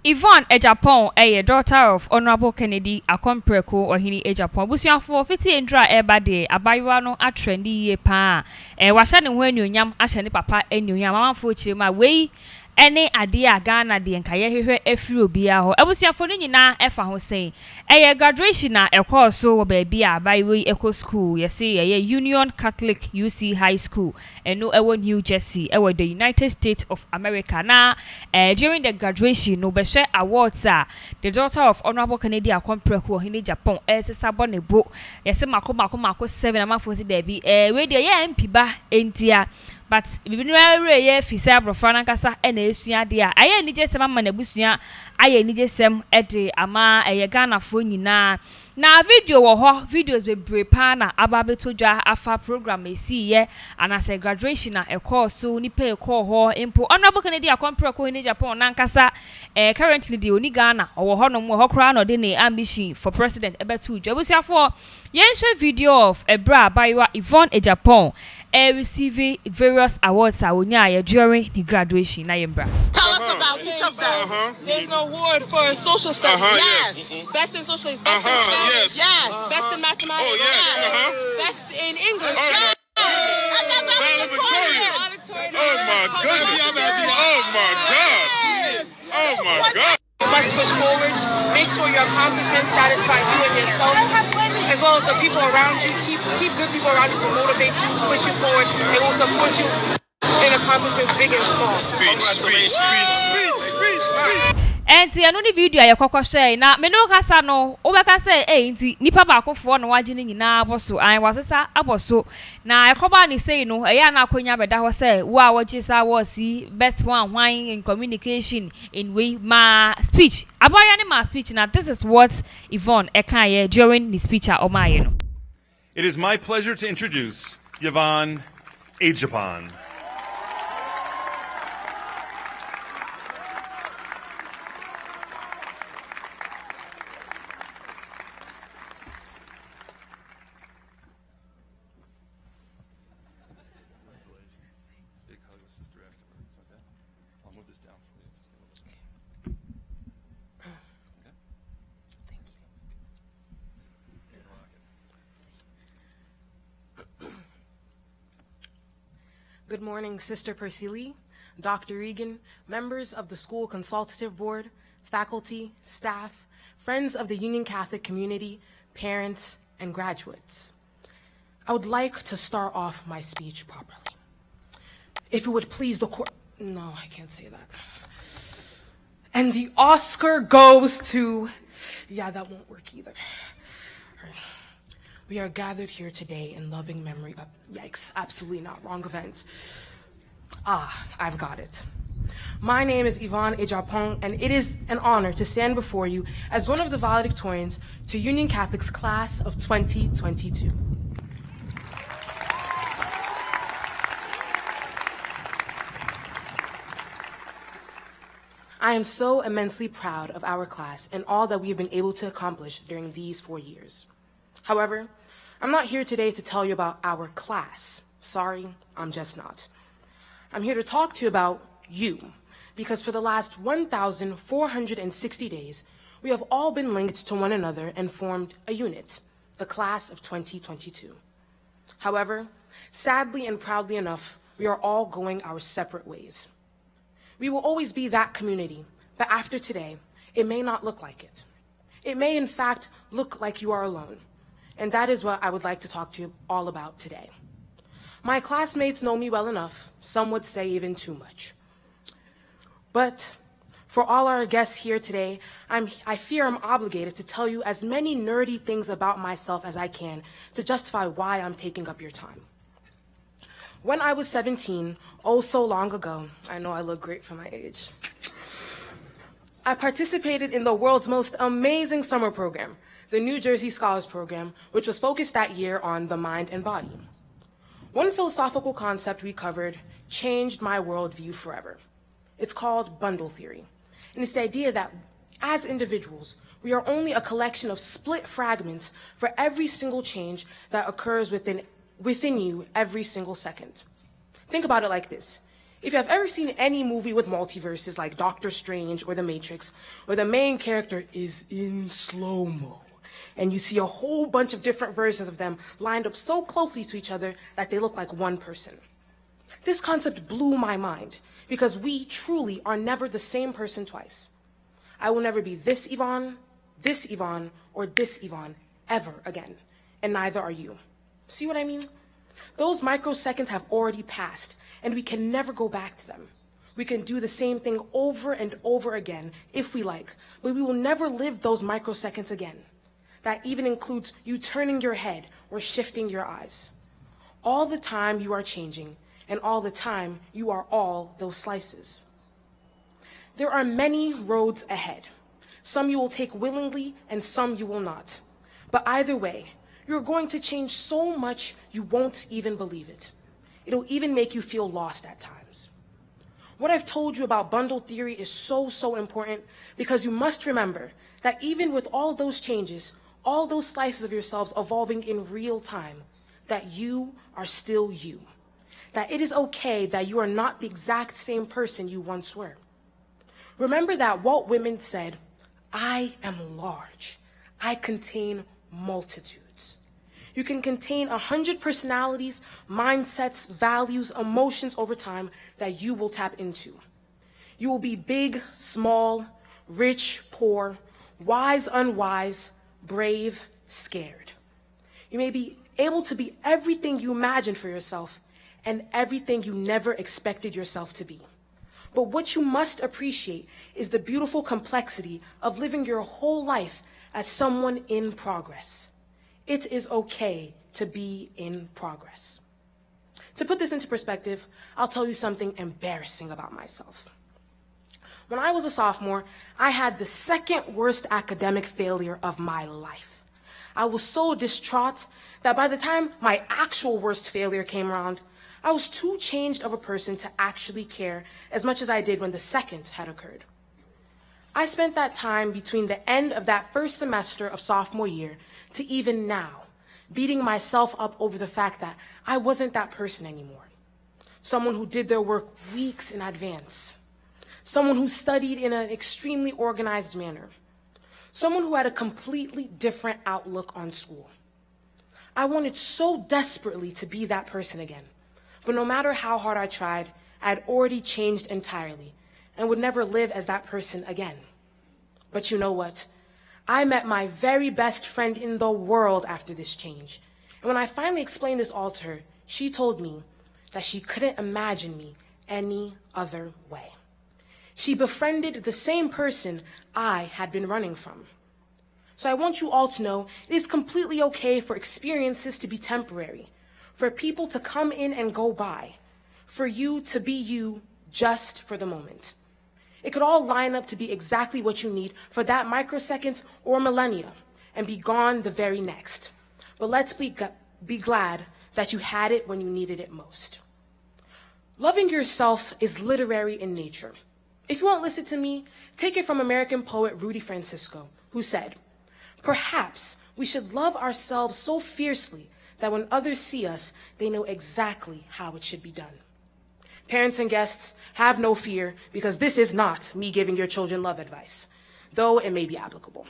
Yvonne Agyapong, a daughter of Honorable Kennedy Akompreko Ohini Agyapong. Busuafo fiti endra ebade abayiwa no atrendi ye pa. Wahya ne ho anuonyam ahye ne papa anuonyam amanfo chirema wei ene ade a Ghana de nkaye hwehwe afiri obia ho. Abusuafo no nyina efa ho sei. Graduation na ekoso wo ba bia abayiwa eco school. Yesi Union Catholic UC High School. Eno ewo New Jersey, ewo the United States of America. Na during the graduation no be share awards the daughter of Honorable Kennedy Akompreko Ohini Agyapong sabo ne bo. Yesi mako 7 amanfo si there bi we dey MP ba entia. But bibinware ye fisa brofra nankasa na esua de a aye ni jesem ama na busua aye ni jesem ede ama Ghana fo nyina na video wo ho videos be brepa na ababeto dwa afa program esi ye anase graduation na course so ni pay call ho impo Honorable Kennedy Akompreko Ohini Agyapong nankasa currently the oni Ghana owo ho no mo ho kra no de ne ambition for president ebetu dwa busuafo yen share video of ebra bayiwa Yvonne Agyapong receiving various awards during the graduation. Tell us about each of them. There's an award for social studies. Yes. Best in social studies. Best in Spanish. Yes. Best in mathematics. Oh, yes. Best in English. Yes. Oh my God. Oh my God. You must push forward. Make sure your accomplishments satisfy you and yourself, as well as the people around you. Keep good people around you to motivate you, push you forward, and will support you in accomplishments big and small. Speech. Enti anu ni video ayekokko share na me no kasa no obeka say enti nipa baakofo no waje ni nyina aboso an wasesa aboso na ekoba ni say no eya na akonya beda ho say wo a wogisa wo si best one in communication in way ma speech aboya ni ma speech na this is what Yvonne ekaye during the speech a omaye no. It is my pleasure to introduce Yvonne Agyapong. Good morning, Sister Persili, Dr. Egan, members of the school consultative board, faculty, staff, friends of the Union Catholic community, parents, and graduates. I would like to start off my speech properly. If it would please the court, no, I can't say that. And the Oscar goes to, yeah, that won't work either. We are gathered here today in loving memory of, yikes, absolutely not, wrong event. I've got it. My name is Yvonne Agyapong, and it is an honor to stand before you as one of the valedictorians to Union Catholic's class of 2022. I am so immensely proud of our class and all that we have been able to accomplish during these 4 years. However, I'm not here today to tell you about our class. Sorry, I'm just not. I'm here to talk to you about you, because for the last 1,460 days, we have all been linked to one another and formed a unit, the class of 2022. However, sadly and proudly enough, we are all going our separate ways. We will always be that community, but after today, it may not look like it. It may, in fact, look like you are alone. And that is what I would like to talk to you all about today. My classmates know me well enough, some would say even too much. But for all our guests here today, I fear I'm obligated to tell you as many nerdy things about myself as I can to justify why I'm taking up your time. When I was 17, oh so long ago, I know I look great for my age, I participated in the world's most amazing summer program, the New Jersey Scholars Program, which was focused that year on the mind and body. One philosophical concept we covered changed my worldview forever. It's called bundle theory, and it's the idea that as individuals, we are only a collection of split fragments for every single change that occurs within you every single second. Think about it like this. If you have ever seen any movie with multiverses like Doctor Strange or The Matrix, where the main character is in slow-mo, and you see a whole bunch of different versions of them lined up so closely to each other that they look like one person. This concept blew my mind, because we truly are never the same person twice. I will never be this Yvonne, or this Yvonne ever again, and neither are you. See what I mean? Those microseconds have already passed, and we can never go back to them. We can do the same thing over and over again if we like, but we will never live those microseconds again. That even includes you turning your head or shifting your eyes. All the time you are changing, and all the time you are all those slices. There are many roads ahead. Some you will take willingly, and some you will not. But either way, you're going to change so much you won't even believe it. It'll even make you feel lost at times. What I've told you about bundle theory is so important because you must remember that even with all those changes, all those slices of yourselves evolving in real time, that you are still you. That it is okay that you are not the exact same person you once were. Remember that Walt Whitman said, "I am large. I contain multitudes." You can contain 100 personalities, mindsets, values, emotions over time that you will tap into. You will be big, small, rich, poor, wise, unwise, brave, scared. You may be able to be everything you imagined for yourself and everything you never expected yourself to be. But what you must appreciate is the beautiful complexity of living your whole life as someone in progress. It is okay to be in progress. To put this into perspective, I'll tell you something embarrassing about myself. When I was a sophomore, I had the second worst academic failure of my life. I was so distraught that by the time my actual worst failure came around, I was too changed of a person to actually care as much as I did when the second had occurred. I spent that time between the end of that first semester of sophomore year to even now, beating myself up over the fact that I wasn't that person anymore. Someone who did their work weeks in advance. Someone who studied in an extremely organized manner. Someone who had a completely different outlook on school. I wanted so desperately to be that person again, but no matter how hard I tried, I had already changed entirely and would never live as that person again. But you know what? I met my very best friend in the world after this change. And when I finally explained this all to her, she told me that she couldn't imagine me any other way. She befriended the same person I had been running from. So I want you all to know it is completely okay for experiences to be temporary, for people to come in and go by, for you to be you just for the moment. It could all line up to be exactly what you need for that microsecond or millennia and be gone the very next. But let's be glad that you had it when you needed it most. Loving yourself is literary in nature. If you won't listen to me, take it from American poet Rudy Francisco, who said, "Perhaps we should love ourselves so fiercely that when others see us, they know exactly how it should be done." Parents and guests, have no fear, because this is not me giving your children love advice, though it may be applicable.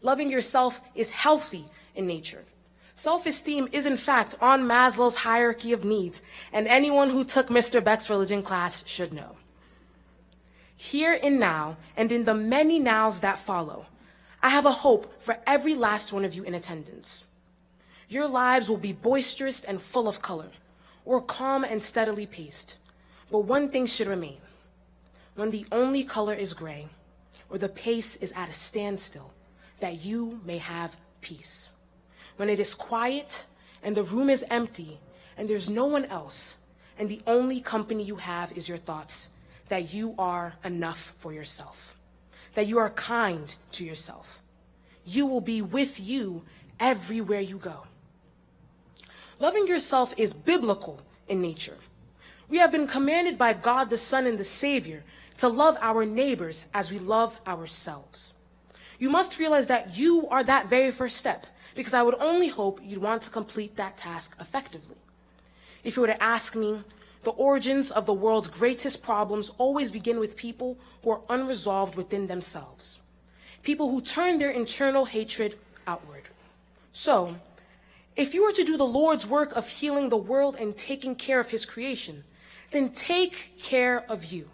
Loving yourself is healthy in nature. Self-esteem is, in fact, on Maslow's hierarchy of needs, and anyone who took Mr. Beck's religion class should know. Here and now, and in the many nows that follow, I have a hope for every last one of you in attendance. Your lives will be boisterous and full of color, or calm and steadily paced. But one thing should remain. When the only color is gray, or the pace is at a standstill, that you may have peace. When it is quiet, and the room is empty, and there's no one else, and the only company you have is your thoughts, that you are enough for yourself, that you are kind to yourself. You will be with you everywhere you go. Loving yourself is biblical in nature. We have been commanded by God the Son and the Savior to love our neighbors as we love ourselves. You must realize that you are that very first step, because I would only hope you'd want to complete that task effectively. If you were to ask me, The origins of the world's greatest problems always begin with people who are unresolved within themselves. People who turn their internal hatred outward. So, if you were to do the Lord's work of healing the world and taking care of his creation, then take care of you.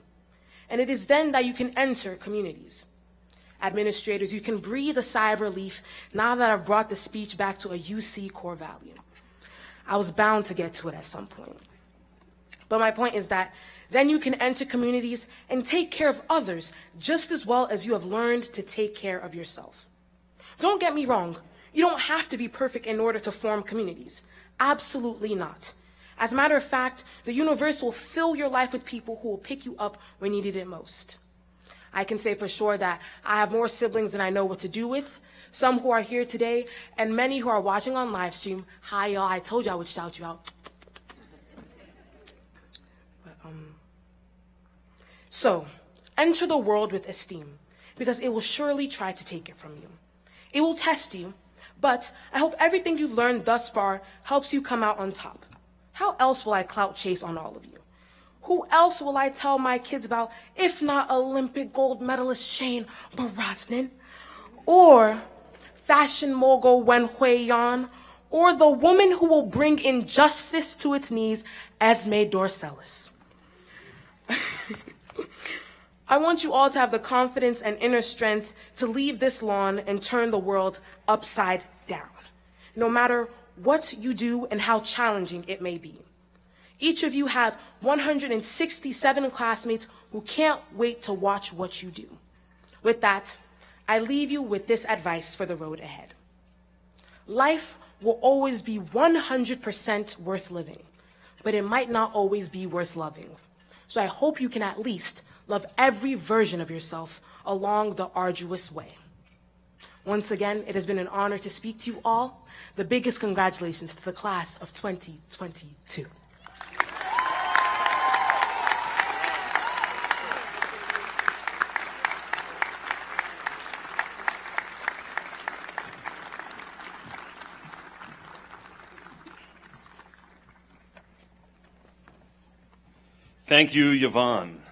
And it is then that you can enter communities. Administrators, you can breathe a sigh of relief now that I've brought the speech back to a UC core value. I was bound to get to it at some point. But my point is that then you can enter communities and take care of others just as well as you have learned to take care of yourself. Don't get me wrong. You don't have to be perfect in order to form communities. Absolutely not. As a matter of fact, the universe will fill your life with people who will pick you up when you need it most. I can say for sure that I have more siblings than I know what to do with, some who are here today, and many who are watching on live stream. Hi, y'all. I told you I would shout you out. So, enter the world with esteem, because it will surely try to take it from you. It will test you, but I hope everything you've learned thus far helps you come out on top. How else will I clout chase on all of you? Who else will I tell my kids about, if not Olympic gold medalist Shane Brosnan, or fashion mogul Wen Huiyan, or the woman who will bring injustice to its knees, Esme Dorcelis? I want you all to have the confidence and inner strength to leave this lawn and turn the world upside down, no matter what you do and how challenging it may be. Each of you have 167 classmates who can't wait to watch what you do. With that, I leave you with this advice for the road ahead. Life will always be 100% worth living, but it might not always be worth loving. So I hope you can at least love every version of yourself along the arduous way. Once again, it has been an honor to speak to you all. The biggest congratulations to the class of 2022. Thank you, Yvonne.